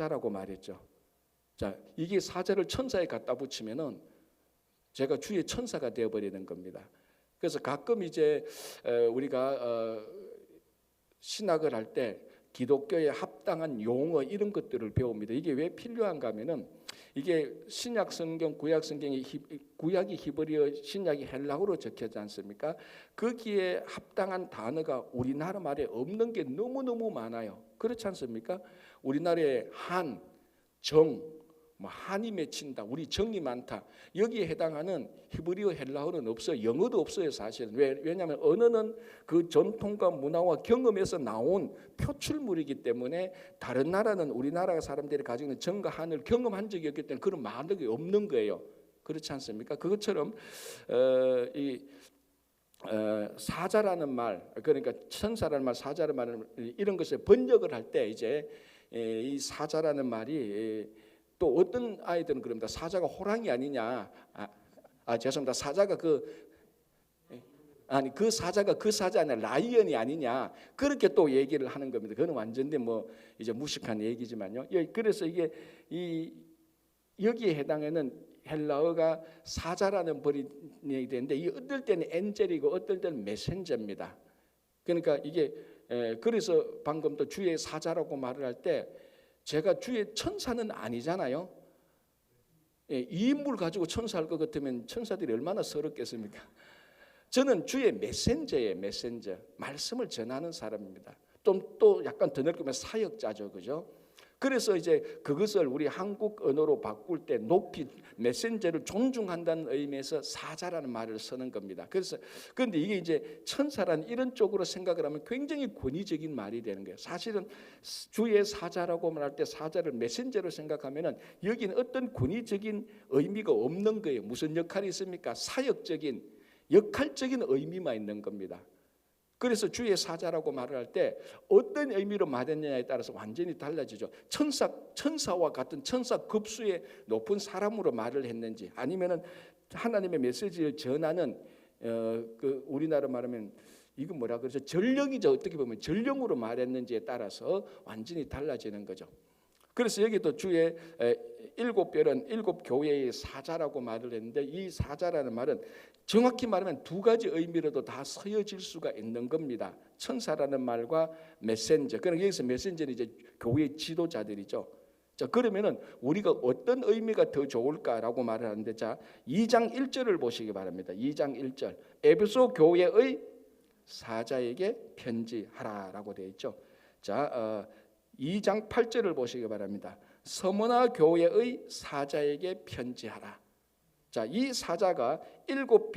사자라고 말했죠. 자, 이게 사자를 천사에 갖다 붙이면은 제가 주의 천사가 되어버리는 겁니다. 그래서 가끔 이제 우리가 신학을 할 때 기독교에 합당한 용어 이런 것들을 배웁니다. 이게 왜 필요한가 하면은 이게 신약 성경, 구약 성경이 구약이 히브리어, 신약이 헬라어로 적혀지 않습니까? 거기에 합당한 단어가 우리나라 말에 없는 게 너무너무 많아요. 그렇지 않습니까? 우리나라에 한, 정, 한이 맺힌다, 우리 정이 많다, 여기에 해당하는 히브리어, 헬라어는 없어요. 영어도 없어요 사실은. 왜냐하면 언어는 그 전통과 문화와 경험에서 나온 표출물이기 때문에 나라는 우리나라 사람들이 가지고 있는 정과 한을 경험한 적이 없기 때문에 그런 말이 없는 거예요. 그렇지 않습니까? 그것처럼 사자라는 말, 그러니까 천사라는 말, 사자라는 말, 이런 것을 번역을 할 때 이제 이 사자라는 말이 또 어떤 아이들은 그럽니다. 사자가 호랑이 아니냐? 죄송합니다. 사자가 그 사자가 그 사자 아니라 라이언이 아니냐? 그렇게 또 얘기를 하는 겁니다. 그건 완전히 이제 무식한 얘기지만요. 그래서 이게 여기에 해당하는 헬라어가 사자라는 벌이 되는데 이 어떨 때는 엔젤이고 어떨 때는 메신저입니다. 그러니까 이게 그래서 방금 또 주의 사자라고 말을 할 때 제가 주의 천사는 아니잖아요. 이 인물 가지고 천사할 것 같으면 천사들이 얼마나 서럽겠습니까? 저는 주의 메신저예요. 메신저, 말씀을 전하는 사람입니다. 또 약간 더 넓게 보면 사역자죠, 그죠? 그래서 이제 그것을 우리 한국 언어로 바꿀 때 높이 메신저를 존중한다는 의미에서 사자라는 말을 쓰는 겁니다. 그런데 이게 이제 천사라는 이런 쪽으로 생각을 하면 굉장히 권위적인 말이 되는 거예요. 사실은 주의 사자라고 말할 때 사자를 메신저로 생각하면은 여기는 어떤 권위적인 의미가 없는 거예요. 무슨 역할이 있습니까? 사역적인, 역할적인 의미만 있는 겁니다. 그래서 주의 사자라고 말을 할 때 어떤 의미로 말했느냐에 따라서 완전히 달라지죠. 천사와 같은 천사 급수의 높은 사람으로 말을 했는지, 아니면은 하나님의 메시지를 전하는 그 우리나라 말하면 이거 뭐라 그러죠? 전령이죠. 어떻게 보면 전령으로 말했는지에 따라서 완전히 달라지는 거죠. 그래서 여기도 주의 일곱 별은 일곱 교회의 사자라고 말을 했는데 이 사자라는 말은 정확히 말하면 두 가지 의미로도 다 쓰여질 수가 있는 겁니다. 천사라는 말과 메신저. 그러니까 여기서 메신저는 이제 교회의 지도자들이죠. 자, 그러면은 우리가 어떤 의미가 더 좋을까라고 말을 하는데, 자, 2장 1절을 보시기 바랍니다. 2장 1절. 에베소 교회의 사자에게 편지하라라고 되어 있죠. 자, 2장 8절을 보시기 바랍니다. 서머나 교회의 사자에게 편지하라. 자, 이 사자가 일곱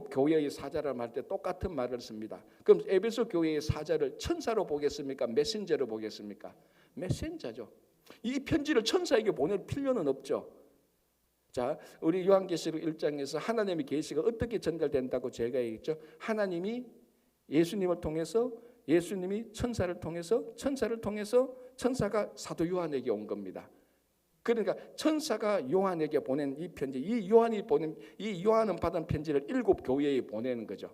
교회의 사자라는 말 때 똑같은 말을 씁니다. 그럼 에베소 교회의 사자를 천사로 보겠습니까? 메신저로 보겠습니까? 메신저죠. 이 편지를 천사에게 보낼 필요는 없죠. 자, 우리 요한계시록 1장에서 하나님의 계시가 어떻게 전달된다고 제가 얘기했죠. 하나님이 예수님을 통해서, 예수님이 천사를 통해서 천사가 사도 요한에게 온 겁니다. 그러니까 천사가 요한에게 보낸 이 편지, 이 요한은 받은 편지를 일곱 교회에 보내는 거죠.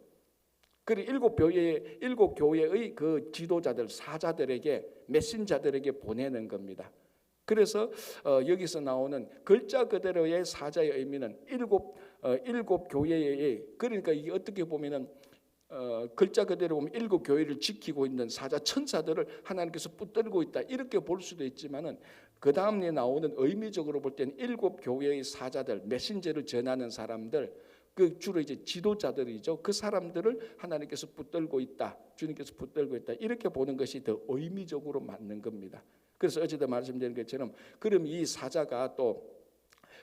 그리고 일곱 교회의 그 지도자들, 사자들에게, 메신저들에게 보내는 겁니다. 그래서 여기서 나오는 글자 그대로의 사자의 의미는 일곱 교회의, 그러니까 이게 어떻게 보면은 글자 그대로 보면 일곱 교회를 지키고 있는 사자 천사들을 하나님께서 붙들고 있다, 이렇게 볼 수도 있지만은 그 다음에 나오는 의미적으로 볼 때는 일곱 교회의 사자들, 메신저를 전하는 사람들, 그 주로 이제 지도자들이죠. 그 사람들을 하나님께서 붙들고 있다, 주님께서 붙들고 있다, 이렇게 보는 것이 더 의미적으로 맞는 겁니다. 그래서 어제도 말씀드린 것처럼 그럼 이 사자가 또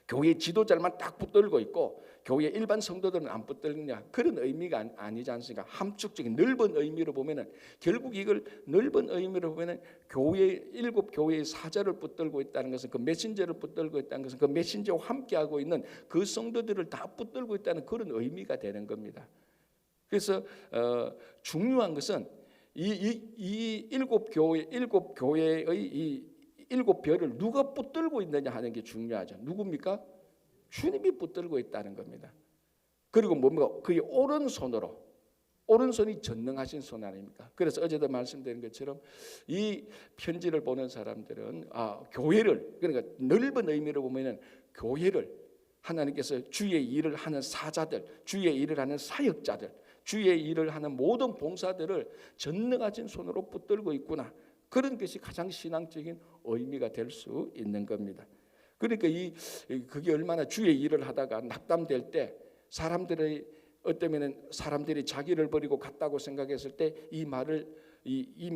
교회 지도자만 딱 붙들고 있고 교회 일반 성도들은 안 붙들느냐, 그런 의미가 아니지 않습니까? 함축적인 넓은 의미로 보면은, 결국 이걸 넓은 의미로 보면은 일곱 교회의 사자를 붙들고 있다는 것은, 그 메신저를 붙들고 있다는 것은 그 메신저와 함께하고 있는 그 성도들을 다 붙들고 있다는 그런 의미가 되는 겁니다. 그래서 중요한 것은 이 일곱 교회의 이 일곱 별을 누가 붙들고 있느냐 하는 게 중요하죠. 누굽니까? 주님이 붙들고 있다는 겁니다. 그리고 뭡니까? 그의 오른손으로, 오른손이 전능하신 손 아닙니까? 그래서 어제도 말씀드린 것처럼 이 편지를 보는 사람들은 교회를, 그러니까 넓은 의미로 보면은 교회를 하나님께서 주의 일을 하는 사자들, 주의 일을 하는 사역자들, 주의 일을 하는 모든 봉사들을 전능하신 손으로 붙들고 있구나. 그런 것이 가장 신앙적인 의미가 될 수 있는 겁니다. 그러니까 그게 얼마나 주의 일을 하다가 낙담될 때 사람들이 어쩌면은 사람들이 자기를 버리고 갔다고 생각했을 때 이 말을 이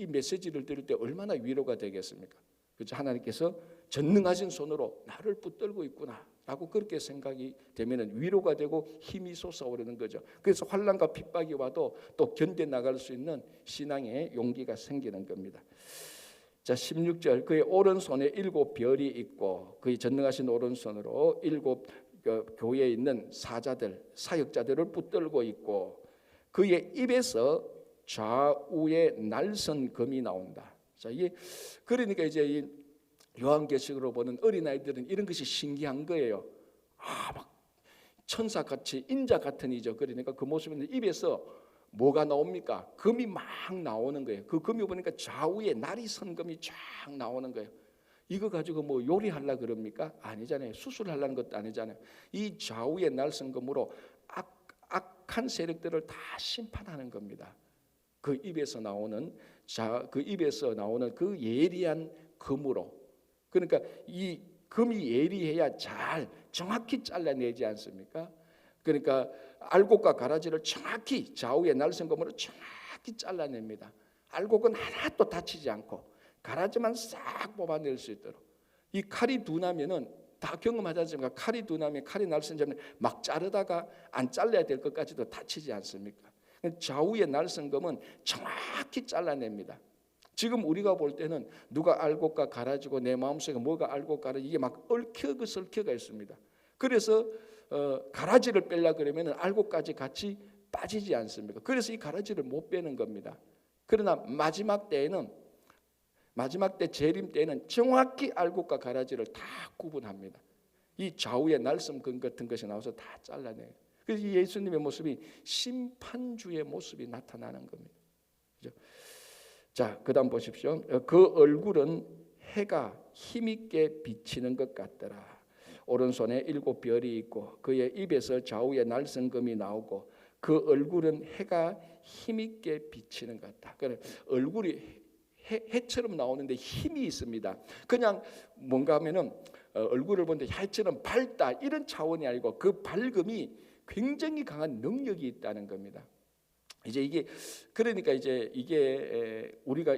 메시지를 들을 때 얼마나 위로가 되겠습니까? 그렇죠? 하나님께서 전능하신 손으로 나를 붙들고 있구나라고 그렇게 생각이 되면은 위로가 되고 힘이 솟아오르는 거죠. 그래서 환난과 핍박이 와도 또 견뎌 나갈 수 있는 신앙의 용기가 생기는 겁니다. 자, 16절 그의 오른손에 7별이 있고 그의 전능하신 오른손으로 7 교회에 있는 사자들, 사역자들을 붙들고 있고 그의 입에서 좌우에 날선 검이 나온다. 자, 이게 그러니까 이제 이 요한계시록으로 보는 어린아이들은 이런 것이 신기한 거예요. 막 천사같이 인자 같은 이죠. 그러니까 그 모습인데 입에서 뭐가 나옵니까? 검이 막 나오는 거예요. 그 검이 보니까 좌우에 날이 선 검이 쫙 나오는 거예요. 이거 가지고 뭐 요리하려 그럽니까? 아니잖아요. 수술하려는 것도 아니잖아요. 이 좌우의 날선 검으로 악한 세력들을 다 심판하는 겁니다. 그 입에서 나오는 그 예리한 검으로. 그러니까 이 검이 예리해야 잘 정확히 잘라내지 않습니까? 그러니까 알곡과 가라지를 정확히 좌우의 날선 검으로 정확히 잘라냅니다. 알곡은 하나도 다치지 않고 가라지만 싹 뽑아낼 수 있도록. 이 칼이 둔하면은 다 경험하지 않습니까? 칼이 둔하면 칼이 날선 점에 막 자르다가 안 잘라야 될 것까지도 다치지 않습니까? 좌우의 날선 검은 정확히 잘라냅니다. 지금 우리가 볼 때는 누가 알곡과 가라지고 내 마음속에 뭐가 알곡 가라지 이게 막 얽혀가 있습니다. 그래서 가라지를 빼려고 그러면 알곡까지 같이 빠지지 않습니까? 그래서 이 가라지를 못 빼는 겁니다. 그러나 마지막 때 재림 때에는 정확히 알곡과 가라지를 다 구분합니다. 이 좌우의 날선검 같은 것이 나와서 다 잘라내요. 그래서 이 예수님의 모습이 심판주의 모습이 나타나는 겁니다. 그렇죠? 자, 그다음 보십시오. 그 얼굴은 해가 힘있게 비치는 것 같더라. 오른손에 7별이 있고 그의 입에서 좌우의 날선검이 나오고 그 얼굴은 해가 힘있게 비치는 것 같다. 그래, 얼굴이 해처럼 나오는데 힘이 있습니다. 그냥 뭔가 하면은 얼굴을 보는데 해처럼 밝다 이런 차원이 아니고 그 밝음이 굉장히 강한 능력이 있다는 겁니다. 이제 이게 그러니까 이제 이게 우리가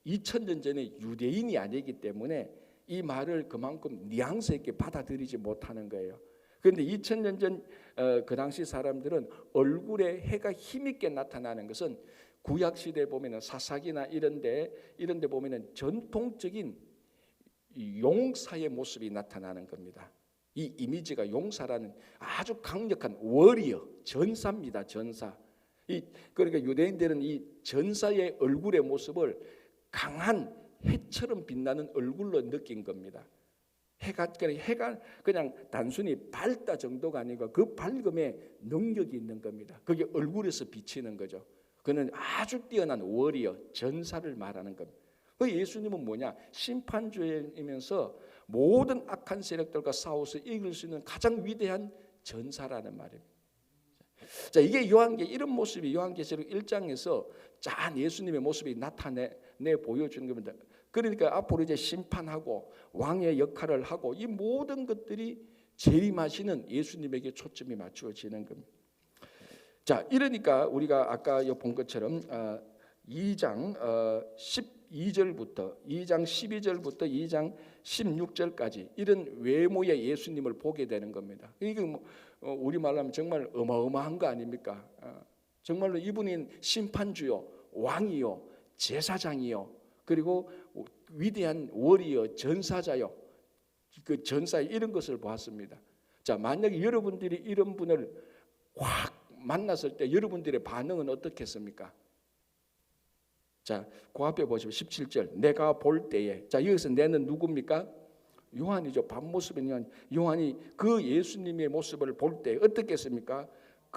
2000년 전에 유대인이 아니기 때문에 이 말을 그만큼 뉘앙스 있게 받아들이지 못하는 거예요. 그런데 2000년 전 그 당시 사람들은 얼굴에 해가 힘있게 나타나는 것은 구약 시대에 보면은 사사기나 이런데 보면은 전통적인 용사의 모습이 나타나는 겁니다. 이 이미지가 용사라는 아주 강력한 워리어, 전사입니다. 전사. 그러니까 유대인들은 이 전사의 얼굴의 모습을 강한 해처럼 빛나는 얼굴로 느낀 겁니다. 해가 그냥 단순히 밝다 정도가 아니고 그 밝음에 능력이 있는 겁니다. 그게 얼굴에서 비치는 거죠. 그는 아주 뛰어난 워리어, 전사를 말하는 겁니다. 그 예수님은 뭐냐? 심판주이면서 모든 악한 세력들과 싸워서 이길 수 있는 가장 위대한 전사라는 말입니다. 자, 이게 이런 모습이 요한계시록 1장에서 짠 예수님의 모습이 나타내 보여주는 겁니다. 그러니까 앞으로 이제 심판하고 왕의 역할을 하고 이 모든 것들이 재림하시는 예수님에게 초점이 맞추어지는 겁니다. 자, 이러니까 우리가 아까 본 것처럼 2장 12절부터 2장 12절부터 2장 16절까지 이런 외모의 예수님을 보게 되는 겁니다. 이게 뭐 우리말로 하면 정말 어마어마한 거 아닙니까? 정말로 이분이 심판주요, 왕이요, 제사장이요, 그리고 위대한 월이요, 전사자요. 그 전사 이런 것을 보았습니다. 자, 만약에 여러분들이 이런 분을 확 만났을 때 여러분들의 반응은 어떻겠습니까? 자, 그 앞에 보시면 17절. 내가 볼 때에. 자, 여기서 내는 누굽니까? 요한이죠. 밤모습인 요한이 그 예수님의 모습을 볼 때 어떻겠습니까?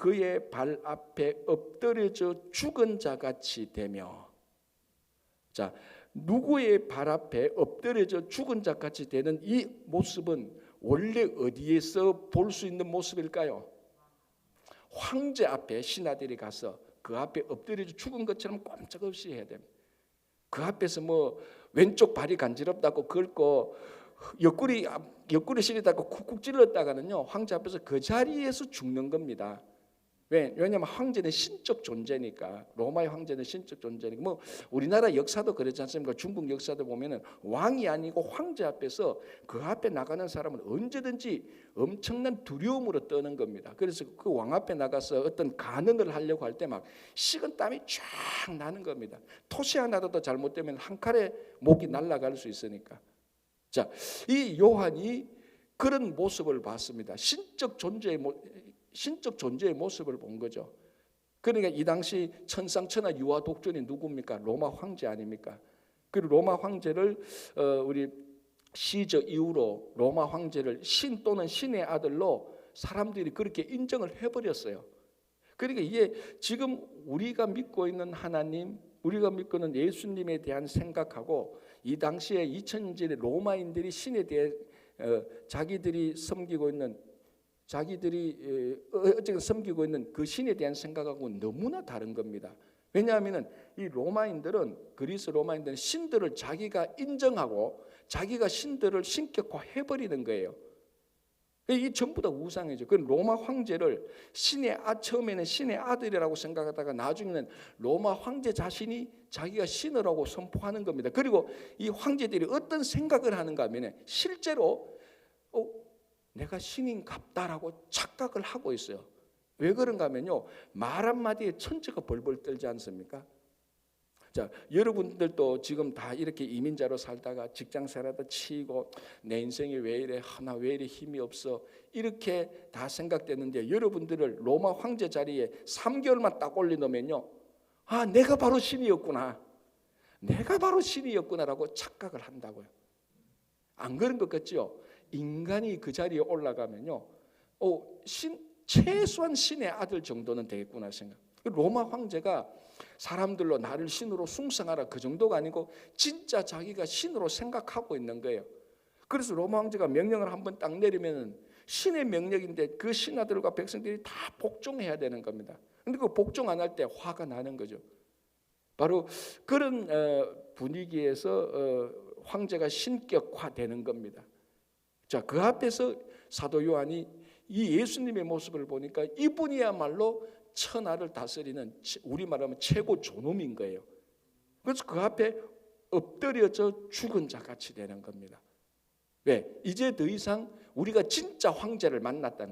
그의 발 앞에 엎드려져 죽은 자 같이 되며. 자, 누구의 발 앞에 엎드려져 죽은 자 같이 되는 이 모습은 원래 어디에서 볼 수 있는 모습일까요? 황제 앞에 신하들이 가서 그 앞에 엎드려져 죽은 것처럼 꼼짝없이 해야 됩니다. 그 앞에서 뭐 왼쪽 발이 간지럽다고 긁고 옆구리 시리다고 쿡쿡 찔렀다가는요, 황제 앞에서 그 자리에서 죽는 겁니다. 왜냐하면 황제는 신적 존재니까. 로마의 황제는 신적 존재니까. 뭐 우리나라 역사도 그렇지 않습니까? 중국 역사도 보면은 왕이 아니고 황제 앞에서 그 앞에 나가는 사람은 언제든지 엄청난 두려움으로 떠는 겁니다. 그래서 그 왕 앞에 나가서 어떤 간언을 하려고 할 때 막 식은 땀이 쫙 나는 겁니다. 토시 하나라도 잘못되면 한 칼에 목이 날아갈 수 있으니까. 자, 이 요한이 그런 모습을 봤습니다. 신적 존재의 모습을 본 거죠. 그러니까 이 당시 천상천하 유아 독존이 누굽니까? 로마 황제 아닙니까? 그리고 로마 황제를 우리 시저 이후로 로마 황제를 신 또는 신의 아들로 사람들이 그렇게 인정을 해버렸어요. 그러니까 이게 지금 우리가 믿고 있는 하나님, 우리가 믿고 있는 예수님에 대한 생각하고 이 당시에 2000년전에 로마인들이 신에 대해 자기들이 섬기고 있는 어쨌든 섬기고 있는 그 신에 대한 생각하고는 너무나 다른 겁니다. 왜냐하면 이 그리스 로마인들은 신들을 자기가 인정하고 자기가 신들을 신격화해버리는 거예요. 이 전부 다 우상이죠. 그 로마 황제를 처음에는 신의 아들이라고 생각하다가 나중에는 로마 황제 자신이 자기가 신이라고 선포하는 겁니다. 그리고 이 황제들이 어떤 생각을 하는가 하면 실제로 내가 신인갑다라고 착각을 하고 있어요. 왜 그런가 하면요, 말 한마디에 천지가 벌벌 떨지 않습니까? 자, 여러분들도 지금 다 이렇게 이민자로 살다가 직장생활하다 치이고 내 인생이 왜 이래, 나 왜 이래 힘이 없어, 이렇게 다 생각되는데 여러분들을 로마 황제 자리에 3개월만 딱 올려놓으면요, 내가 바로 신이었구나라고 착각을 한다고요. 안 그런 것 같죠? 인간이 그 자리에 올라가면요, 최소한 신의 아들 정도는 되겠구나 생각. 로마 황제가 사람들로 나를 신으로 숭상하라 그 정도가 아니고 진짜 자기가 신으로 생각하고 있는 거예요. 그래서 로마 황제가 명령을 한번 딱 내리면 신의 명령인데 그 신하들과 백성들이 다 복종해야 되는 겁니다. 근데 그 복종 안 할 때 화가 나는 거죠. 바로 그런 분위기에서 황제가 신격화되는 겁니다. 자, 그 앞에서 사도 요한이 이 예수님의 모습을 보니까 이분이야말로 천하를 다스리는, 우리 말하면 최고 존엄인 거예요. 그래서 그 앞에 엎드려져 죽은 자 같이 되는 겁니다. 왜? 이제 더 이상 우리가 진짜 황제를 만났다.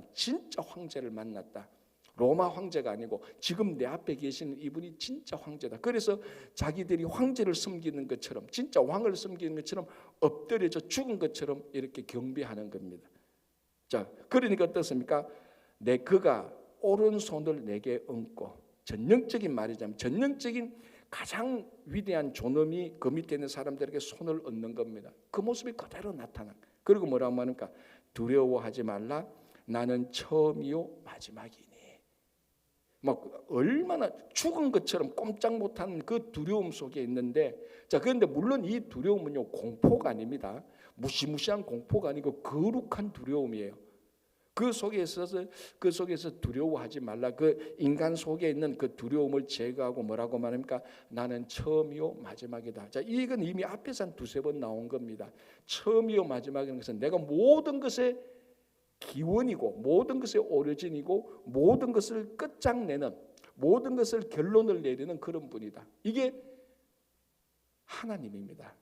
로마 황제가 아니고 지금 내 앞에 계시는 이분이 진짜 황제다. 그래서 자기들이 황제를 섬기는 것처럼, 진짜 왕을 섬기는 것처럼 엎드려져 죽은 것처럼 이렇게 경배하는 겁니다. 자, 그러니까 어떻습니까? 그가 오른손을 내게 얹고, 전형적인 말이자면 전형적인 가장 위대한 존엄이 그 밑에 있는 사람들에게 손을 얹는 겁니다. 그 모습이 그대로 나타나. 그리고 뭐라고 하는가? 두려워하지 말라. 나는 처음이요 마지막이니. 막 얼마나 죽은 것처럼 꼼짝 못하는 그 두려움 속에 있는데, 자, 그런데 물론 이 두려움은요 공포가 아닙니다. 무시무시한 공포가 아니고 거룩한 두려움이에요. 그 속에서 두려워하지 말라. 그 인간 속에 있는 그 두려움을 제거하고 뭐라고 말합니까? 나는 처음이요 마지막이다. 자, 이건 이미 앞에서 한 2-3번 나온 겁니다. 처음이요 마지막인 것은 내가 모든 것의 기원이고 모든 것의 오리진이고 모든 것을 끝장내는, 모든 것을 결론을 내리는 그런 분이다. 이게 하나님입니다.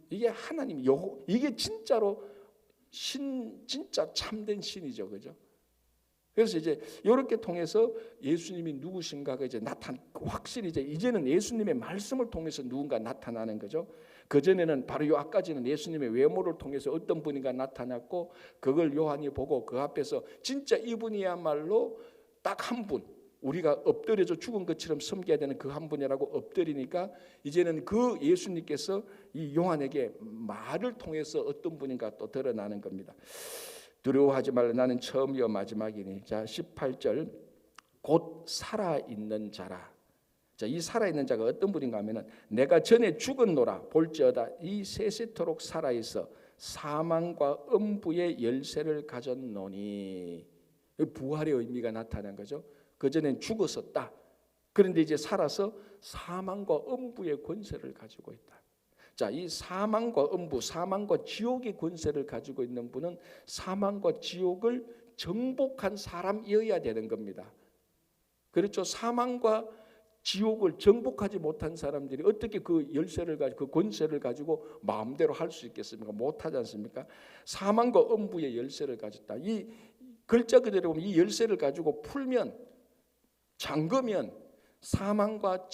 이게 하나님, 이게 진짜로 진짜 참된 신이죠, 그죠? 그래서 이제 이렇게 통해서 예수님이 누구신가가 이제 확실히 이제는 예수님의 말씀을 통해서 누군가 나타나는 거죠. 그 전에는 바로 아까지는 예수님의 외모를 통해서 어떤 분인가 나타났고, 그걸 요한이 보고 그 앞에서 진짜 이분이야말로 딱 한 분, 우리가 엎드려져 죽은 것처럼 섬겨야 되는 그 한 분이라고 엎드리니까 이제는 그 예수님께서 이 요한에게 말을 통해서 어떤 분인가 또 드러나는 겁니다. 두려워하지 말라. 나는 처음이요 마지막이니. 자, 18절 곧 살아있는 자라. 자, 이 살아있는 자가 어떤 분인가 하면은 내가 전에 죽었노라 볼지어다 이 세세토록 살아있어 사망과 음부의 열쇠를 가졌노니. 부활의 의미가 나타난 거죠. 그전엔 죽었었다. 그런데 이제 살아서 사망과 음부의 권세를 가지고 있다. 자, 이 사망과 음부, 사망과 지옥의 권세를 가지고 있는 분은 사망과 지옥을 정복한 사람이어야 되는 겁니다. 그렇죠. 사망과 지옥을 정복하지 못한 사람들이 어떻게 그 열쇠를 가지고 그 권세를 가지고 마음대로 할 수 있겠습니까? 못하지 않습니까? 사망과 음부의 열쇠를 가졌다. 이 글자 그대로 보면 이 열쇠를 가지고 풀면, 잠그면 사망과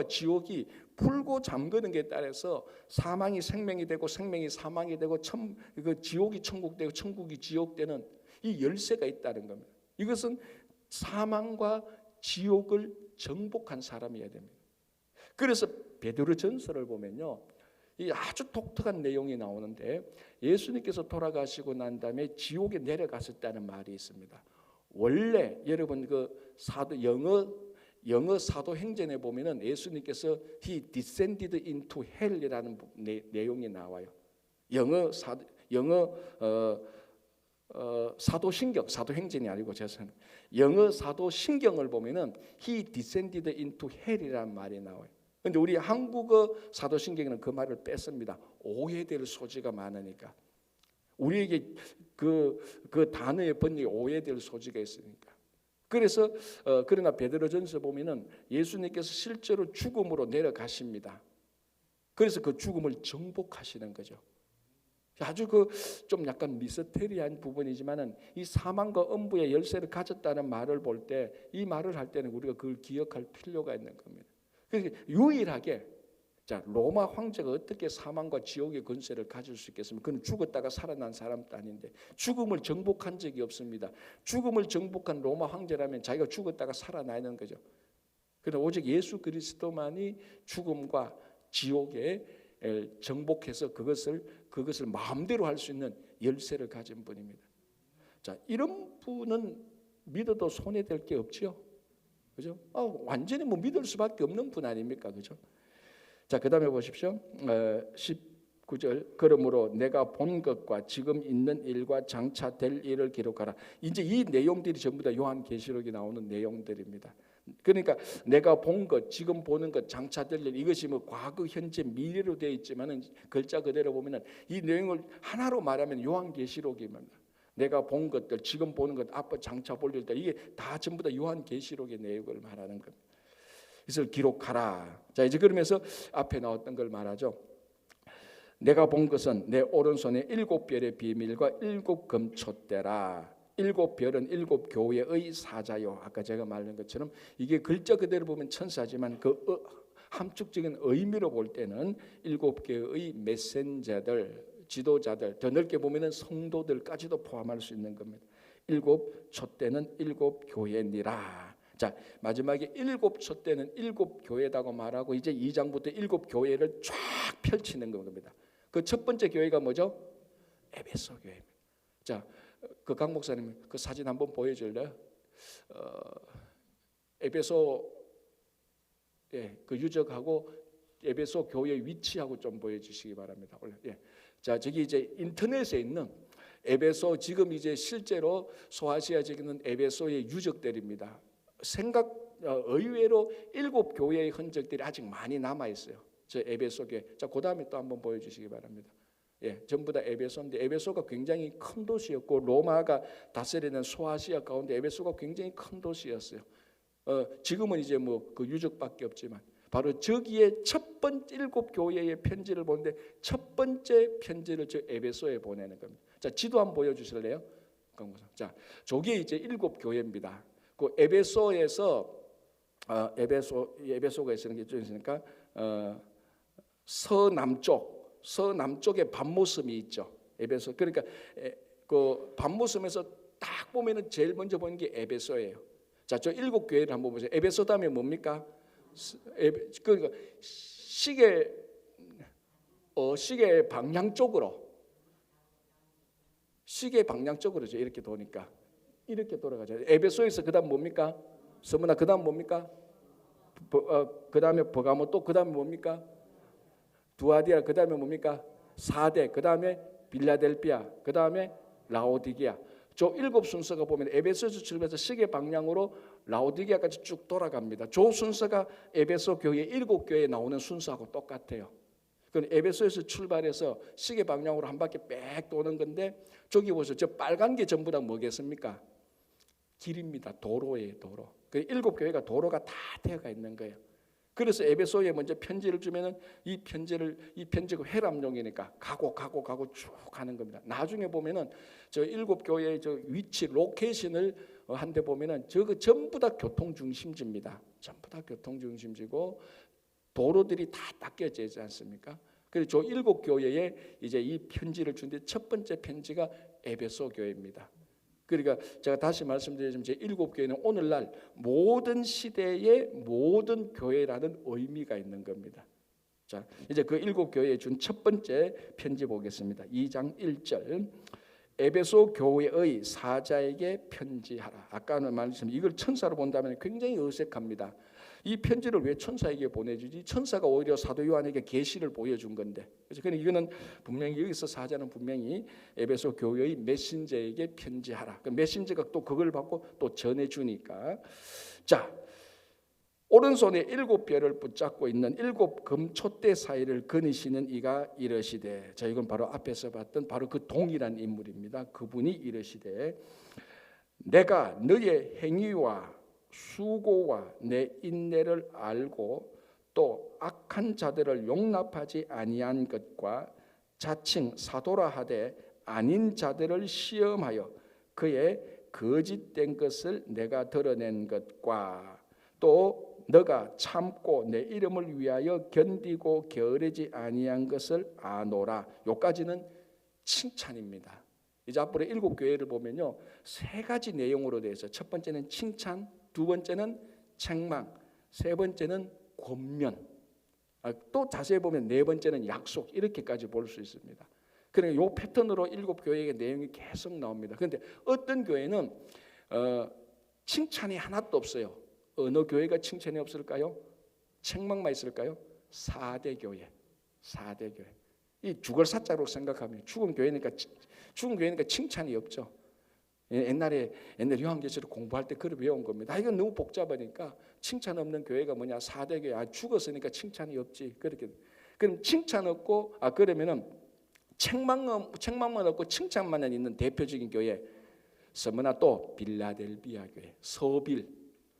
지옥이 풀고 잠그는 게 따라서 사망이 생명이 되고 생명이 사망이 되고 그 지옥이 천국 되고 천국이 지옥 되는 이 열쇠가 있다는 겁니다. 이것은 사망과 지옥을 정복한 사람이어야 됩니다. 그래서 베드로전서를 보면요, 이 아주 독특한 내용이 나오는데 예수님께서 돌아가시고 난 다음에 지옥에 내려가셨다는 말이 있습니다. 원래 여러분 그 영어 사도행전에 보면은 예수님께서 He descended into hell이라는 내용이 나와요. 영어 사도행전이 아니고 죄송합니다. 영어 사도신경을 보면은 He descended into hell이라는 말이 나와요. 그런데 우리 한국어 사도신경에는 그 말을 뺐습니다. 오해될 소지가 많으니까. 우리에게 그 단어의 번역에 오해될 소지가 있으니까. 그래서 그러나 베드로전서 보면은 예수님께서 실제로 죽음으로 내려가십니다. 그래서 그 죽음을 정복하시는 거죠. 아주 좀 약간 미스테리한 부분이지만은 이 사망과 음부의 열쇠를 가졌다는 말을 볼 때 이 말을 할 때는 우리가 그걸 기억할 필요가 있는 겁니다. 그래서 유일하게 자, 로마 황제가 어떻게 사망과 지옥의 권세를 가질 수 있겠습니까? 그는 죽었다가 살아난 사람도 아닌데 죽음을 정복한 적이 없습니다. 죽음을 정복한 로마 황제라면 자기가 죽었다가 살아나는 거죠. 그러나 오직 예수 그리스도만이 죽음과 지옥에 정복해서 그것을 마음대로 할 수 있는 열쇠를 가진 분입니다. 자, 이런 분은 믿어도 손해될 게 없지요. 그죠? 완전히 믿을 수밖에 없는 분 아닙니까? 그죠? 자, 그다음에 보십시오. 19절. 그러므로 내가 본 것과 지금 있는 일과 장차 될 일을 기록하라. 이제 이 내용들이 전부 다 요한계시록에 나오는 내용들입니다. 그러니까 내가 본 것, 지금 보는 것, 장차 될 일, 이것이 과거, 현재, 미래로 되어 있지만은 글자 그대로 보면은 이 내용을 하나로 말하면 요한계시록입니다. 내가 본 것들, 지금 보는 것, 앞으로 장차 볼 일들, 이게 다 전부 다 요한계시록의 내용을 말하는 겁니다. 이것을 기록하라. 자, 이제 그러면서 앞에 나왔던 걸 말하죠. 내가 본 것은 내 오른손에 7별의 비밀과 7금촛대라. 7별은 7교회의 사자요. 아까 제가 말한 것처럼 이게 글자 그대로 보면 천사지만 그 함축적인 의미로 볼 때는 7개의 메신저들, 지도자들, 더 넓게 보면은 성도들까지도 포함할 수 있는 겁니다. 7촛대는 7교회니라. 자, 마지막에 7촛대는 7교회다고 말하고 이제 2장부터 7교회를 쫙 펼치는 겁니다. 그 첫 번째 교회가 뭐죠? 에베소 교회입니다. 자, 그 강 목사님 그 사진 한번 보여줄래요? 에베소 그 유적하고 에베소 교회 위치하고 좀 보여주시기 바랍니다. 자, 저기 이제 인터넷에 있는 에베소 지금 이제 실제로 소아시아 지에 있는 에베소의 유적들입니다. 의외로 7교회의 흔적들이 아직 많이 남아 있어요. 저 에베소 교회. 자, 그 다음에 또 한번 보여주시기 바랍니다. 전부 다 에베소인데 에베소가 굉장히 큰 도시였고 로마가 다스리는 소아시아 가운데 에베소가 굉장히 큰 도시였어요. 지금은 이제 그 유적밖에 없지만 바로 저기에 첫 번째 7교회의 편지를 보는데 첫 번째 편지를 저 에베소에 보내는 겁니다. 자, 지도 한번 보여주실래요? 자, 저게 이제 7교회입니다. 그 에베소에서 에베소가 있으니까 이쪽에 있으니까 서남쪽에 밤모섬이 있죠. 에베소. 그러니까 그 밤모섬에서 딱 보면은 제일 먼저 보이는 게 에베소예요. 자, 저 7교회를 한번 보세요. 에베소 다음에 뭡니까? 그러니까 시계 방향 쪽으로 이렇게 도니까 이렇게 돌아가죠. 에베소에서 그다음 뭡니까? 스무나 그다음 뭡니까? 그다음에 버가모 또 그다음에 뭡니까? 두아디아 그다음에 뭡니까? 사대 그다음에 빌라델피아 그다음에 라오디게아. 저 7 순서가 보면 에베소에서 출발해서 시계 방향으로 라오디게아까지 쭉 돌아갑니다. 저 순서가 에베소 교회 7 교회에 나오는 순서하고 똑같아요. 그건 에베소에서 출발해서 시계 방향으로 한 바퀴 빽 도는 건데 저기 보세요. 저 빨간 게 전부 다 뭐겠습니까? 길입니다. 도로예요, 도로. 그 7 교회가 도로가 다 되어가 있는 거예요. 그래서 에베소에 먼저 편지를 주면은 이 편지가 회람용이니까 가고 쭉 가는 겁니다. 나중에 보면은 저 7 교회의 저 위치 로케이션을 한데 보면은 저거 전부 다 교통 중심지입니다. 전부 다 교통 중심지고 도로들이 다 닦여져 있지 않습니까? 그래서 저 7 교회에 이제 이 편지를 준데 첫 번째 편지가 에베소 교회입니다. 그러니까 제가 다시 말씀드리자면 제7 교회는 오늘날 모든 시대의 모든 교회라는 의미가 있는 겁니다. 자, 이제 그 7 교회에 준 첫 번째 편지 보겠습니다. 2장 1절. 에베소 교회의 사자에게 편지하라. 아까는 말씀드린 이걸 천사로 본다면 굉장히 어색합니다. 이 편지를 왜 천사에게 보내주지? 천사가 오히려 사도 요한에게 계시를 보여준 건데. 그래서 그러니까 이거는 분명히 여기서 사자는 분명히 에베소 교회의 메신저에게 편지하라. 그 메신저가 또 그걸 받고 또 전해주니까. 자, 오른손에 7 별을 붙잡고 있는 7 금촛대 사이를 거니시는 이가 이르시되. 자, 이건 바로 앞에서 봤던 바로 그 동일한 인물입니다. 그분이 이르시되 내가 너의 행위와 수고와 내 인내를 알고 또 악한 자들을 용납하지 아니한 것과 자칭 사도라 하되 아닌 자들을 시험하여 그의 거짓된 것을 내가 드러낸 것과 또 너가 참고 내 이름을 위하여 견디고 게으르지 아니한 것을 아노라. 요까지는 칭찬입니다. 이제 앞으로 7 교회를 보면요 3가지 내용으로 되어 있어요. 첫 번째는 칭찬, 두 번째는 책망, 세 번째는 권면, 또 자세히 보면 네 번째는 약속, 이렇게까지 볼 수 있습니다. 그러니까 이 패턴으로 7 교회의 내용이 계속 나옵니다. 그런데 어떤 교회는 칭찬이 하나도 없어요. 어느 교회가 칭찬이 없을까요? 책망만 있을까요? 4대 교회. 4대 교회. 이 죽을 사자로 생각하면 죽은 교회니까 칭찬이 없죠. 옛날에 요한계시록 공부할 때 그걸 배운 겁니다. 이건 너무 복잡하니까 칭찬 없는 교회가 뭐냐? 4대 교회. 죽었으니까 칭찬이 없지. 그렇게. 그럼 칭찬 없고 그러면은 책망만 없고 칭찬만 있는 대표적인 교회 서머나 또 빌라델비아 교회. 서빌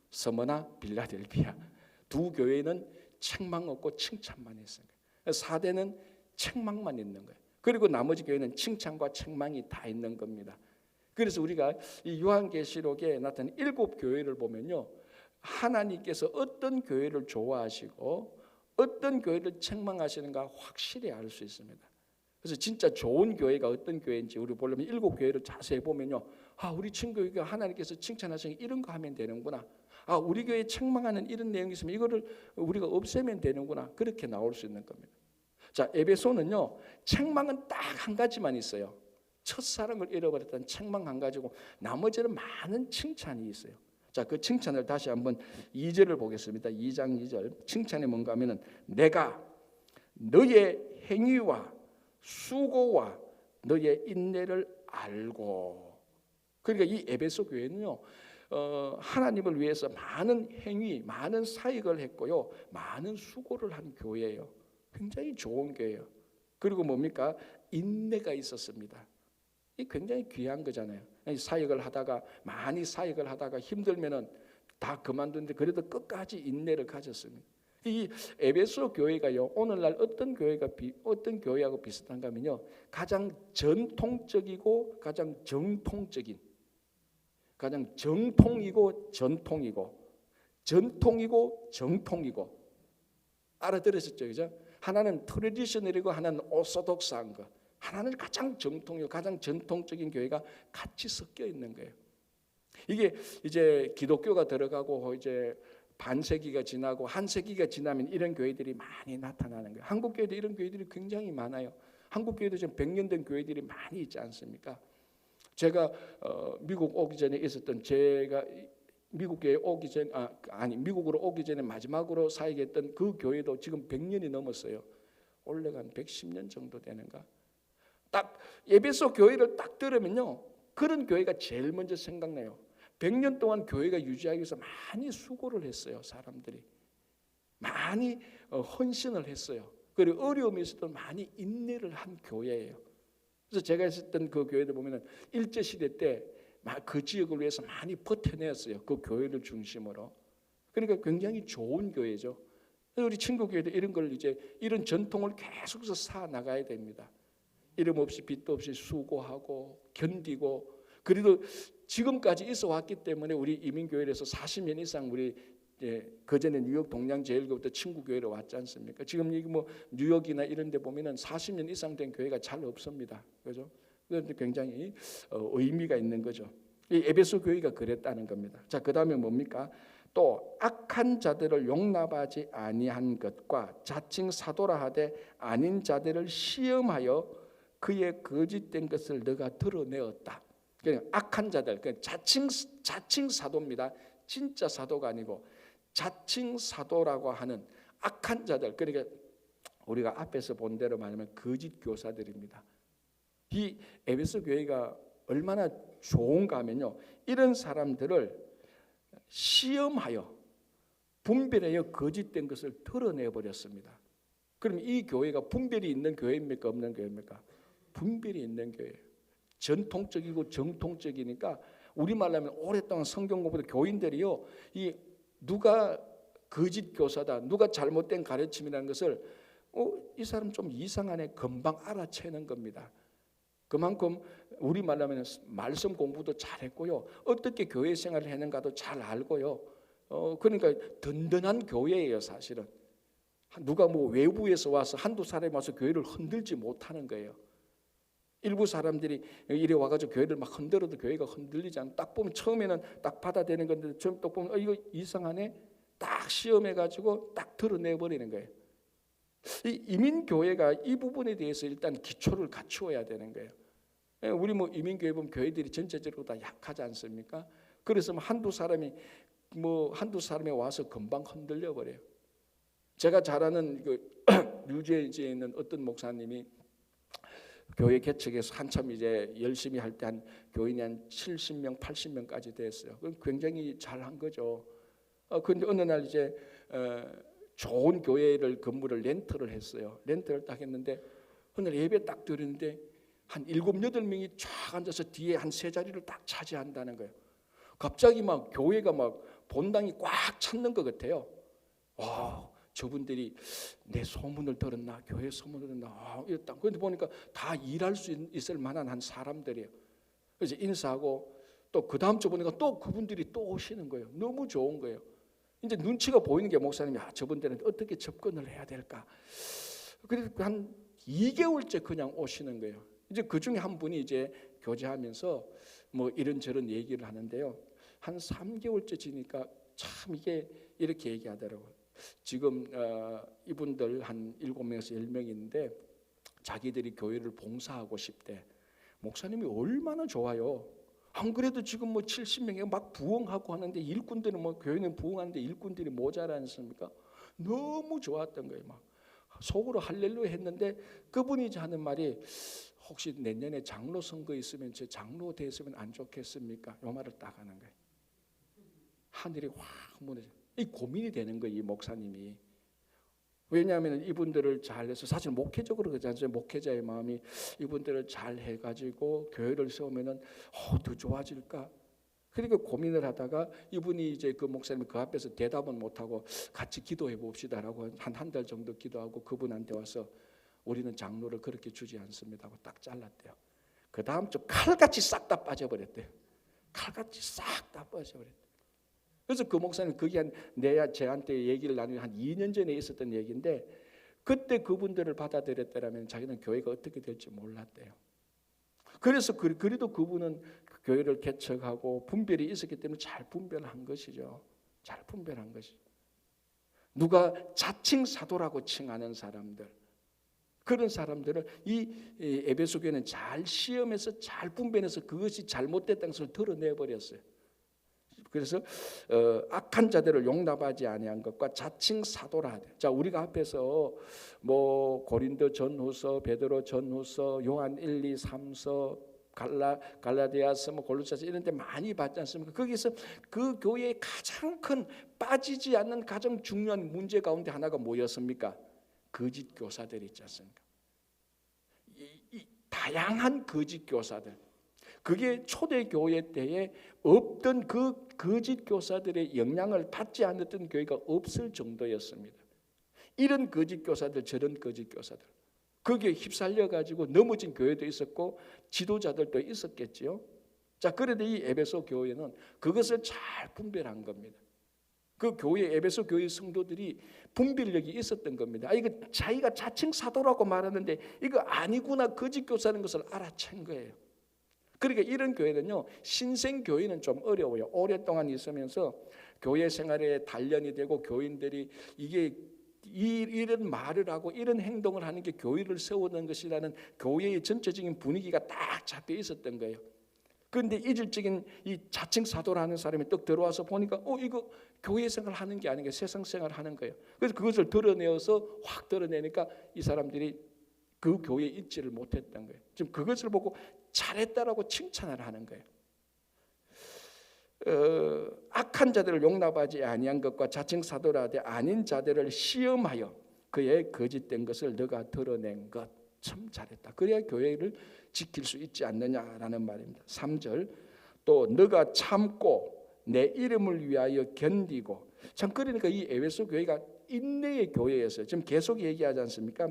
서머나 빌라델비아 두 교회는 책망 없고 칭찬만 있어요. 4대는 책망만 있는 거예요. 그리고 나머지 교회는 칭찬과 책망이 다 있는 겁니다. 그래서 우리가 이 요한계시록에 나타난 7 교회를 보면요, 하나님께서 어떤 교회를 좋아하시고 어떤 교회를 책망하시는가 확실히 알 수 있습니다. 그래서 진짜 좋은 교회가 어떤 교회인지 우리 보려면 7 교회를 자세히 보면요, 우리 친구가 하나님께서 칭찬하시는 이런 거 하면 되는구나. 우리 교회에 책망하는 이런 내용이 있으면 이거를 우리가 없애면 되는구나. 그렇게 나올 수 있는 겁니다. 자, 에베소는요, 책망은 딱 한 가지만 있어요. 첫사랑을 잃어버렸다는 책망 한 가지고 나머지는 많은 칭찬이 있어요. 자, 그 칭찬을 다시 한번 2절을 보겠습니다. 2장 2절. 칭찬이 뭔가 하면은 내가 너의 행위와 수고와 너의 인내를 알고. 그러니까 이 에베소 교회는요, 하나님을 위해서 많은 행위, 많은 사역을 했고요, 많은 수고를 한 교회예요. 굉장히 좋은 교회예요. 그리고 뭡니까? 인내가 있었습니다. 이 굉장히 귀한 거잖아요. 많이 사역을 하다가 힘들면은 다 그만두는데 그래도 끝까지 인내를 가졌습니다. 이 에베소 교회가요, 오늘날 어떤 교회하고 비슷한가 하면요, 가장 전통적이고 가장 정통적인, 가장 정통이고 정통이고 알아들으셨죠, 그죠? 하나는 트레디셔널이고 하나는 오소독스한 거. 하나는 가장 정통이고 가장 전통적인 교회가 같이 섞여 있는 거예요. 이게 이제 기독교가 들어가고 이제 반세기가 지나고 한 세기가 지나면 이런 교회들이 많이 나타나는 거예요. 한국 교회도 이런 교회들이 굉장히 많아요. 한국 교회도 지금 100년 된 교회들이 많이 있지 않습니까? 제가 미국 오기 전에 있었던 제가 미국 교회 오기 전 미국으로 오기 전에 마지막으로 사역했던 그 교회도 지금 100년이 넘었어요. 올해가 한 110년 정도 되는가. 딱 에베소 교회를 딱 들으면요, 그런 교회가 제일 먼저 생각나요. 100년 동안 교회가 유지하기 위해서 많이 수고를 했어요. 사람들이 많이 헌신을 했어요. 그리고 어려움이 있어도 많이 인내를 한 교회예요. 그래서 제가 있었던 그 교회들 보면은 일제 시대 때 그 지역을 위해서 많이 버텨냈어요. 그 교회를 중심으로. 그러니까 굉장히 좋은 교회죠. 우리 친구 교회도 이런 걸 이제 이런 전통을 계속해서 사 나가야 됩니다. 이름 없이 빚도 없이 수고하고 견디고, 그래도 지금까지 있어 왔기 때문에 우리 이민교회에서 40년 이상 우리 그전에 뉴욕 동양제일교부터 친구교회로 왔지 않습니까? 지금 여기 뭐 뉴욕이나 이런 데 보면은 40년 이상 된 교회가 잘 없습니다. 그죠? 그런데 굉장히 의미가 있는 거죠. 이 에베소 교회가 그랬다는 겁니다. 자, 그다음에 뭡니까? 또 악한 자들을 용납하지 아니한 것과 자칭 사도라 하되 아닌 자들을 시험하여 그의 거짓된 것을 너가 드러내었다. 그러니까 악한 자들, 그러니까 자칭 사도입니다. 진짜 사도가 아니고 자칭 사도라고 하는 악한 자들, 그러니까 우리가 앞에서 본 대로 말하면 거짓 교사들입니다. 이 에베소 교회가 얼마나 좋은가 하면요, 이런 사람들을 시험하여 분별하여 거짓된 것을 드러내 버렸습니다. 그럼 이 교회가 분별이 있는 교회입니까? 없는 교회입니까? 분별이 있는 교회예요. 전통적이고 정통적이니까 우리말로 하면 오랫동안 성경 공부도 교인들이요, 이 누가 거짓 교사다, 누가 잘못된 가르침이라는 것을 이 사람 좀 이상하네 금방 알아채는 겁니다. 그만큼 우리말로 하면 말씀 공부도 잘했고요, 어떻게 교회 생활을 했는가도 잘 알고요. 그러니까 든든한 교회예요. 사실은 누가 뭐 외부에서 와서 한두 사람이 와서 교회를 흔들지 못하는 거예요. 일부 사람들이 이래 와가지고 교회를 막 흔들어도 교회가 흔들리지 않고, 딱 보면 처음에는 딱 받아들이는 건데 처음 또 보면 이거 이상하네, 딱 시험해가지고 딱 드러내버리는 거예요. 이 이민교회가 이 부분에 대해서 일단 기초를 갖추어야 되는 거예요. 우리 뭐 이민교회 보면 교회들이 전체적으로 다 약하지 않습니까? 그래서 한두 사람이 와서 금방 흔들려 버려요. 제가 잘 아는 뉴저지에 있는 어떤 목사님이 교회 개척에서 한참 이제 열심히 할 때 한 교인이 한 70명, 80명까지 됐어요. 그럼 굉장히 잘한 거죠. 그런데 어느 날 이제 좋은 교회를 건물을 렌트를 했어요. 렌트를 딱 했는데 오늘 예배 딱 드리는데 한 7, 8명이 쫙 앉아서 뒤에 한 세 자리를 딱 차지한다는 거예요. 갑자기 막 교회가 막 본당이 꽉 찼는 것 같아요. 와, 저분들이 내 소문을 들었나, 교회 소문을 들었나, 이랬다. 그런데 보니까 다 일할 수 있을 만한 한 사람들이에요. 그래서 인사하고 또 그 다음 주 보니까 또 그분들이 또 오시는 거예요. 너무 좋은 거예요. 이제 눈치가 보이는 게 목사님이 저분들은 어떻게 접근을 해야 될까. 그래서 한 2개월째 그냥 오시는 거예요. 이제 그 중에 한 분이 이제 교제하면서 뭐 이런저런 얘기를 하는데요. 한 3개월째 지니까 참 이게 이렇게 얘기하더라고요. 지금 이분들 한 7명에서 10명이 있는데 자기들이 교회를 봉사하고 싶대. 목사님이 얼마나 좋아요. 안 그래도 지금 뭐 70명이 막 부흥하고 하는데 일꾼들은 뭐 교회는 부흥하는데 일꾼들이 모자라지 않습니까? 너무 좋았던 거예요. 막 속으로 할렐루야 했는데 그분이 하는 말이 혹시 내년에 장로 선거 있으면 제 장로 됐으면 안 좋겠습니까? 이 말을 딱 하는 거예요. 하늘이 확 무너져. 이 고민이 되는 거예요, 이 목사님이. 왜냐하면 이분들을 잘해서, 사실 목회적으로 그러지 않아요. 목회자의 마음이 이분들을 잘 해가지고 교회를 세우면은 더 좋아질까? 그러니까 고민을 하다가 이분이 이제 그 목사님이 그 앞에서 대답은 못하고 같이 기도해 봅시다라고 한 달 정도 기도하고 그분한테 와서 우리는 장로를 그렇게 주지 않습니다 하고 딱 잘랐대요. 그 다음 주 칼같이 싹 다 빠져버렸대요. 칼같이 싹 다 빠져버렸대요. 그래서 그 목사님 그게 제한테 얘기를 나누기 한 2년 전에 있었던 얘기인데, 그때 그분들을 받아들였더라면 자기는 교회가 어떻게 될지 몰랐대요. 그래서 그래도 그분은 교회를 개척하고 분별이 있었기 때문에 잘 분별한 것이죠. 잘 분별한 것이죠. 누가 자칭 사도라고 칭하는 사람들, 그런 사람들을 이 에베소 교회는 잘 시험해서 잘 분별해서 그것이 잘못됐다는 것을 드러내버렸어요. 그래서 악한 자들을 용납하지 아니한 것과 자칭 사도라 하되. 자, 우리가 앞에서 뭐 고린도 전후서, 베드로 전후서, 요한 1, 2, 3서, 갈라디아서, 뭐 골로새서 이런 데 많이 봤지 않습니까? 거기서 그 교회의 가장 큰 빠지지 않는 가장 중요한 문제 가운데 하나가 뭐였습니까? 거짓 교사들이 있지 않습니까? 이 다양한 거짓 교사들. 그게 초대교회 때에 없던 그 거짓 교사들의 영향을 받지 않았던 교회가 없을 정도였습니다. 이런 거짓 교사들, 저런 거짓 교사들, 거기에 휩쓸려 가지고 넘어진 교회도 있었고 지도자들도 있었겠지요. 자, 그런데 이 에베소 교회는 그것을 잘 분별한 겁니다. 그 교회, 에베소 교회 성도들이 분별력이 있었던 겁니다. 이거 자기가 자칭 사도라고 말하는데 이거 아니구나, 거짓 교사라는 것을 알아챈 거예요. 그러니까 이런 교회는요, 신생 교회는 좀 어려워요. 오랫동안 있으면서 교회 생활에 단련이 되고 교인들이 이게 이런 말을 하고 이런 행동을 하는 게 교회를 세우는 것이라는 교회의 전체적인 분위기가 딱 잡혀 있었던 거예요. 그런데 이질적인 이 자칭 사도라는 사람이 딱 들어와서 보니까 이거 교회 생활 하는 게 아닌 게 세상 생활 하는 거예요. 그래서 그것을 드러내어서 확 드러내니까 이 사람들이 그 교회에 있지를 못했던 거예요. 지금 그것을 보고 잘했다라고 칭찬을 하는 거예요. 악한 자들을 용납하지 아니한 것과 자칭 사도라 하되 아닌 자들을 시험하여 그의 거짓된 것을 너가 드러낸 것 참 잘했다. 그래야 교회를 지킬 수 있지 않느냐라는 말입니다. 3절 또 너가 참고 내 이름을 위하여 견디고. 참, 그러니까 이 에베소 교회가 인내의 교회였어요. 지금 계속 얘기하지 않습니까?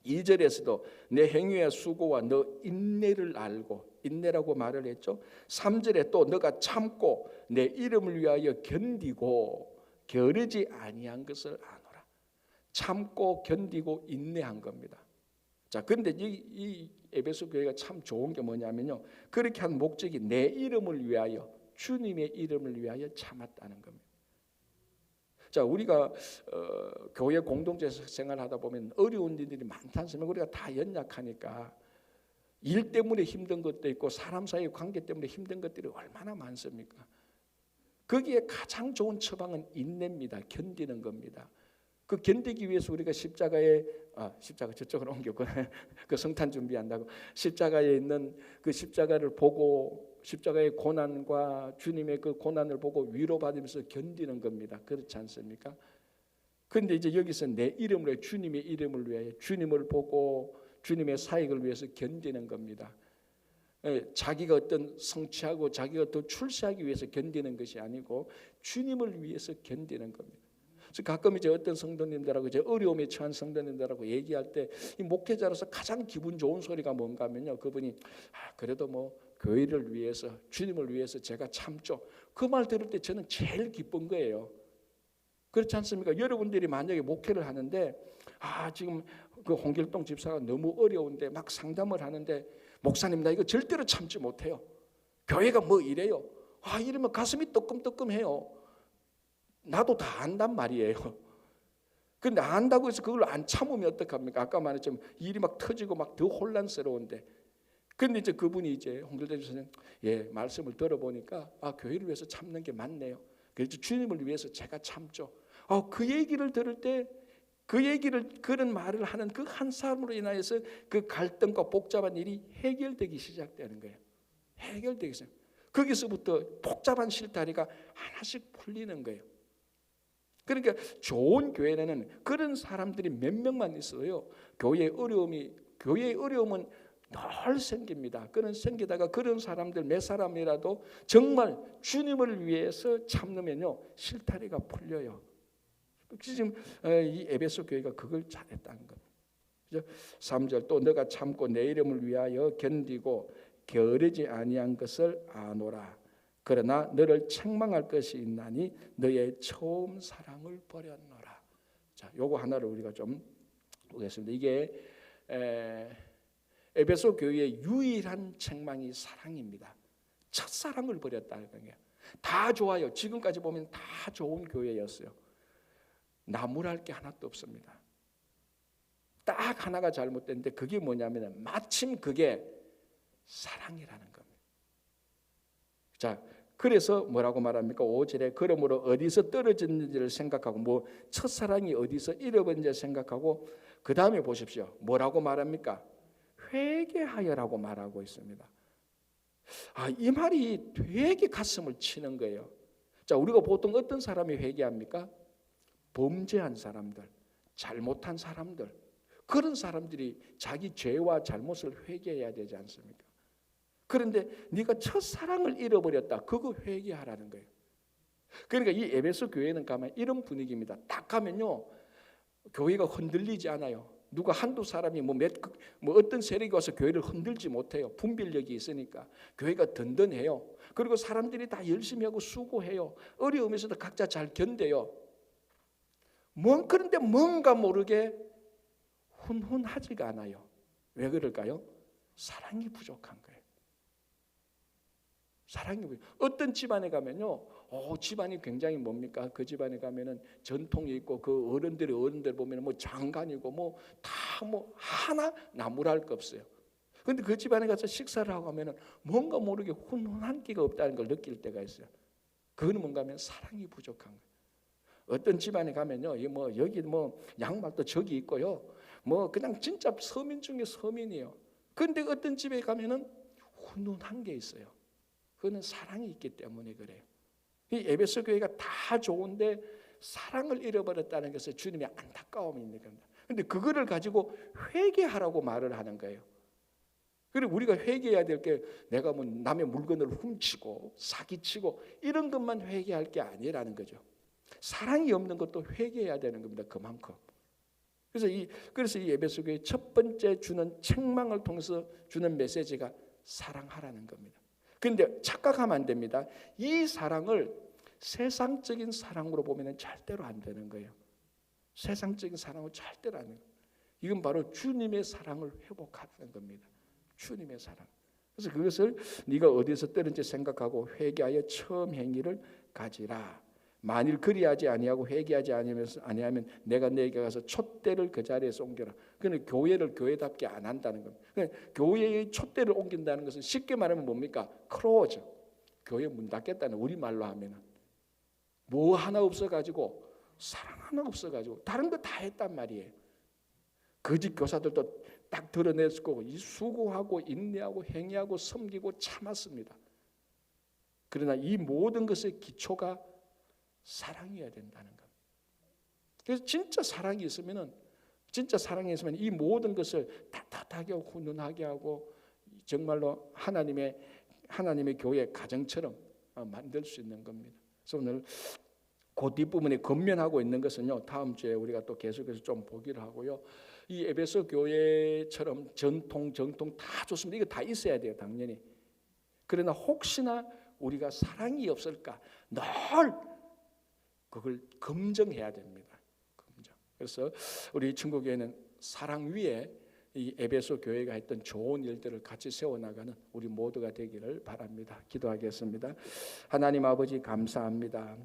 2절에서도 내 행위의 수고와 너 인내를 알고, 인내라고 말을 했죠. 3절에 또 너가 참고 내 이름을 위하여 견디고 게으르지 아니한 것을 아노라. 참고 견디고 인내한 겁니다. 자, 그런데 이 에베소 교회가 참 좋은 게 뭐냐면요, 그렇게 한 목적이 내 이름을 위하여, 주님의 이름을 위하여 참았다는 겁니다. 자, 우리가 교회 공동체 생활하다 보면 어려운 일들이 많지 않습니까? 우리가 다 연약하니까 일 때문에 힘든 것도 있고 사람 사이 관계 때문에 힘든 것들이 얼마나 많습니까? 거기에 가장 좋은 처방은 인내입니다. 견디는 겁니다. 그 견디기 위해서 우리가 십자가에 십자가 저쪽으로 옮겼고 그 성탄 준비한다고 십자가에 있는 그 십자가를 보고 십자가의 고난과 주님의 그 고난을 보고 위로받으면서 견디는 겁니다. 그렇지 않습니까? 그런데 이제 여기서 내 이름으로, 주님의 이름을 위하여, 주님을 보고 주님의 사역을 위해서 견디는 겁니다. 자기가 어떤 성취하고 자기가 더 출세하기 위해서 견디는 것이 아니고 주님을 위해서 견디는 겁니다. 그래서 가끔 이제 어떤 성도님들하고 이제 어려움에 처한 성도님들하고 얘기할 때 이 목회자로서 가장 기분 좋은 소리가 뭔가 하면요, 그분이 그래도 뭐 교회를 위해서, 주님을 위해서 제가 참죠. 그 말 들을 때 저는 제일 기쁜 거예요. 그렇지 않습니까? 여러분들이 만약에 목회를 하는데 지금 그 홍길동 집사가 너무 어려운데 막 상담을 하는데 목사님 나 이거 절대로 참지 못해요. 교회가 뭐 이래요. 이러면 가슴이 뜨끔뜨끔해요. 나도 다 안단 말이에요. 근데 안다고 해서 그걸 안 참으면 어떡합니까? 아까 말했지만 일이 막 터지고 막 더 혼란스러운데. 근데 이제 그분이 이제 홍길동 선생님 말씀을 들어보니까 교회를 위해서 참는 게 맞네요. 그래서 주님을 위해서 제가 참죠. 그 얘기를 들을 때 그런 말을 하는 그 한 사람으로 인하여서 그 갈등과 복잡한 일이 해결되기 시작되는 거예요. 해결되기 시작. 거기서부터 복잡한 실타리가 하나씩 풀리는 거예요. 그러니까 좋은 교회에는 그런 사람들이 몇 명만 있어요. 교회의 어려움은 늘 생깁니다. 그런 생기다가 그런 사람들 몇 사람이라도 정말 주님을 위해서 참으면요, 실타리가 풀려요. 지금 이 에베소 교회가 그걸 잘했다는 겁니다. 3절 또 너가 참고 내 이름을 위하여 견디고 게으르지 아니한 것을 아노라. 그러나 너를 책망할 것이 있나니 너의 처음 사랑을 버렸노라. 자, 요거 하나를 우리가 좀 보겠습니다. 이게 에베소 교회의 유일한 책망이 사랑입니다. 첫사랑을 버렸다는 거예요. 다 좋아요. 지금까지 보면 다 좋은 교회였어요. 나무랄 게 하나도 없습니다. 딱 하나가 잘못됐는데 그게 뭐냐면 마침 그게 사랑이라는 겁니다. 자, 그래서 뭐라고 말합니까? 5절에 그러므로 어디서 떨어졌는지를 생각하고 뭐 첫사랑이 어디서 잃어버린지 생각하고 그 다음에 보십시오. 뭐라고 말합니까? 회개하여라고 말하고 있습니다. 이 말이 되게 가슴을 치는 거예요. 자, 우리가 보통 어떤 사람이 회개합니까? 범죄한 사람들, 잘못한 사람들, 그런 사람들이 자기 죄와 잘못을 회개해야 되지 않습니까? 그런데 네가 첫사랑을 잃어버렸다. 그거 회개하라는 거예요. 그러니까 이 에베소 교회는 가면 이런 분위기입니다. 딱 가면요, 교회가 흔들리지 않아요. 누가 한두 사람이 뭐 어떤 세력이 와서 교회를 흔들지 못해요. 분별력이 있으니까 교회가 든든해요. 그리고 사람들이 다 열심히 하고 수고해요. 어려움에서도 각자 잘 견뎌요. 그런데 뭔가 모르게 훈훈하지가 않아요. 왜 그럴까요? 사랑이 부족한 거예요. 사랑이 부족. 어떤 집안에 가면요, 집안이 굉장히 뭡니까? 그 집안에 가면은 전통이 있고 그 어른들 보면 뭐 장관이고 뭐 다 뭐 하나 나무랄 거 없어요. 그런데 그 집안에 가서 식사를 하고 하면은 뭔가 모르게 훈훈한 기가 없다는 걸 느낄 때가 있어요. 그거는 뭔가 하면 사랑이 부족한 거예요. 어떤 집안에 가면요, 여기 양말도 저기 있고요, 그냥 진짜 서민 중에 서민이에요. 그런데 어떤 집에 가면은 훈훈한 게 있어요. 그거는 사랑이 있기 때문에 그래요. 이 에베소 교회가 다 좋은데 사랑을 잃어버렸다는 것은 주님의 안타까움이 있는 겁니다. 그런데 그거를 가지고 회개하라고 말을 하는 거예요. 그리고 우리가 회개해야 될 게 내가 남의 물건을 훔치고 사기치고 이런 것만 회개할 게 아니라는 거죠. 사랑이 없는 것도 회개해야 되는 겁니다. 그만큼. 그래서 이 에베소 교회 첫 번째 주는 책망을 통해서 주는 메시지가 사랑하라는 겁니다. 그런데 착각하면 안 됩니다. 이 사랑을 세상적인 사랑으로 보면 절대로 안 되는 거예요. 세상적인 사랑으로 절대로 안 돼요. 이건 바로 주님의 사랑을 회복하는 겁니다. 주님의 사랑. 그래서 그것을 네가 어디서 떨어진지 생각하고 회개하여 처음 행위를 가지라. 만일 그리하지 아니하고 회개하지 아니하면 내가 네게 가서 촛대를 그 자리에서 옮겨라. 그러니까 교회를 교회답게 안 한다는 겁니다. 그러니까 교회의 촛대를 옮긴다는 것은 쉽게 말하면 뭡니까? 클로즈. 교회 문 닫겠다는 우리말로 하면은 뭐 하나 없어가지고 사랑 하나 없어가지고 다른 거 다 했단 말이에요. 거짓 교사들도 딱 드러냈고 수고하고 인내하고 행위하고 섬기고 참았습니다. 그러나 이 모든 것의 기초가 사랑이어야 된다는 겁니다. 그래서 진짜 사랑이 있으면 이 모든 것을 따뜻하게 하고 훈훈하게 하고 정말로 하나님의 교회 가정처럼 만들 수 있는 겁니다. 그래서 오늘 그 뒷부분에 건면하고 있는 것은요, 다음 주에 우리가 또 계속해서 좀 보기를 하고요. 이 에베소 교회처럼 정통 다 좋습니다. 이거 다 있어야 돼요, 당연히. 그러나 혹시나 우리가 사랑이 없을까 늘 그걸 검증해야 됩니다. 검증. 그래서 우리 친구교회는 사랑 위에 이 에베소 교회가 했던 좋은 일들을 같이 세워나가는 우리 모두가 되기를 바랍니다. 기도하겠습니다. 하나님 아버지 감사합니다.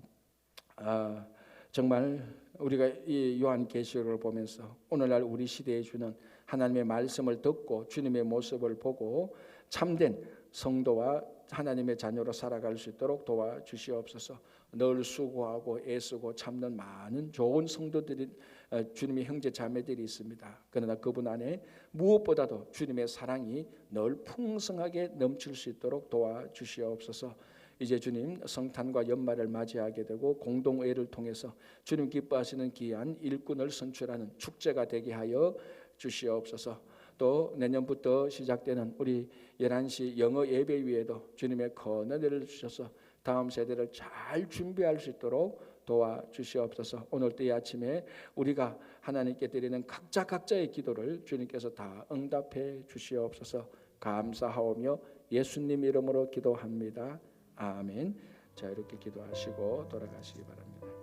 정말 우리가 이 요한계시록을 보면서 오늘날 우리 시대에 주는 하나님의 말씀을 듣고 주님의 모습을 보고 참된 성도와 하나님의 자녀로 살아갈 수 있도록 도와주시옵소서. 늘 수고하고 애쓰고 참는 많은 좋은 성도들이 주님의 형제 자매들이 있습니다. 그러나 그분 안에 무엇보다도 주님의 사랑이 늘 풍성하게 넘칠 수 있도록 도와주시옵소서. 이제 주님 성탄과 연말을 맞이하게 되고 공동회를 통해서 주님 기뻐하시는 귀한 일꾼을 선출하는 축제가 되게 하여 주시옵소서. 또 내년부터 시작되는 우리 11시 영어 예배 위에도 주님의 권한을 주셔서 다음 세대를 잘 준비할 수 있도록 도와주시옵소서. 오늘 이 아침에 우리가 하나님께 드리는 각자의 기도를 주님께서 다 응답해 주시옵소서. 감사하오며 예수님 이름으로 기도합니다. 아멘. 자, 이렇게 기도하시고 돌아가시기 바랍니다.